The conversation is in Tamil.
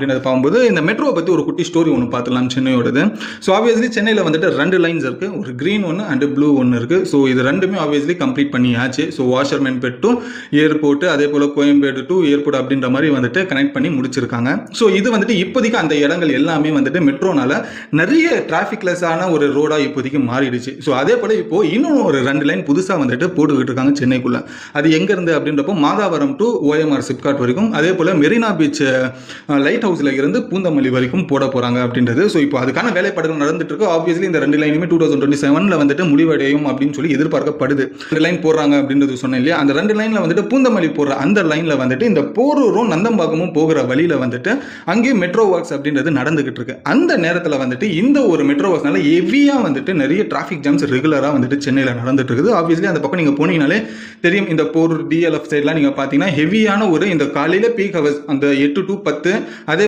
அப்படின்றத பார்க்கும்போது இந்த மெட்ரோவை பற்றி ஒரு குட்டி ஸ்டோரி ஒன்று பார்த்துலாம் சென்னையோடது. ஸோ ஆப்வியஸ்லி சென்னையில் வந்துட்டு 2 லைன்ஸ் இருக்குது, ஒரு க்ரீன் ஒன்று அண்டு ப்ளூ ஒன்று இருக்குது. ஸோ இது ரெண்டுமே ஆப்வியஸ்லி கம்ப்ளீட் பண்ணியாச்சு. ஸோ வாஷர்மேன்பேட் டு ஏர்போர்ட்டு, அதே போல் கோயம்பேடு டு ஏர்போர்ட் அப்படின்ற மாதிரி வந்துட்டு கனெக்ட் பண்ணி முடிச்சிருக்காங்க. ஸோ இது வந்துட்டு இப்போதைக்கு அந்த இடங்கள் எல்லாமே வந்துட்டு மெட்ரோனால நிறைய டிராஃபிக்லெஸ்ஸான ஒரு ரோடாக இப்போதைக்கு மாறிடுச்சு. ஸோ அதே போல் இப்போது இன்னும் ஒரு 2 லைன் புதுசாக வந்துட்டு போட்டுக்கிட்டு இருக்காங்க சென்னைக்குள்ளே. அது எங்கேருந்து அப்படின்றப்போ மாதாவரம் டு OMR சிப்காட் வரைக்கும், அதே போல் மெரினா பீச் லைட் ஹவுஸில் இருந்து பூந்தமல்லி வரைக்கும் போட போகிறாங்க அப்படின்றது. ஸோ இப்போ அதுக்கான வேலைப்பாடுகள் நடந்துட்டு இருக்கு. ஆப்வியஸ்லி இந்த 2 லைனுமே 2027 வந்துட்டு முடிவடையும் அப்படின்னு சொல்லி எதிர்பார்க்கப்படுது. 2 லைன் போடுறாங்க அப்படின்றது சொன்னேன் இல்லையா, அந்த 2 லைனில் வந்துட்டு பூந்தமல்லி போடுற அந்த லைனில் வந்துட்டு இந்த போரூரும் நந்தம்பாக்கமும் போகிற வழியில் வந்துட்டு அங்கேயும் மெட்ரோ ஒர்க்ஸ் அப்படின்றது நடந்துகிட்டு இருக்கு. அந்த நேரத்தில் வந்துட்டு இந்த ஒரு மெட்ரோ ஒர்க்ஸ்னால ஹெவியாக வந்துட்டு நிறைய டிராஃபிக் ஜாம்ஸ் ரெகுலராக வந்துட்டு சென்னையில் நடந்துட்டு இருக்குது. ஆப்வியஸ்லி அந்த பக்கம் நீங்கள் போனீங்கனாலே தெரியும், இந்த போரூர் DLF சைட்லாம் நீங்கள் பார்த்தீங்கன்னா ஹெவியான ஒரு இந்த காலையில் பீக் ஹவர்ஸ் அந்த 8 to 10, அதே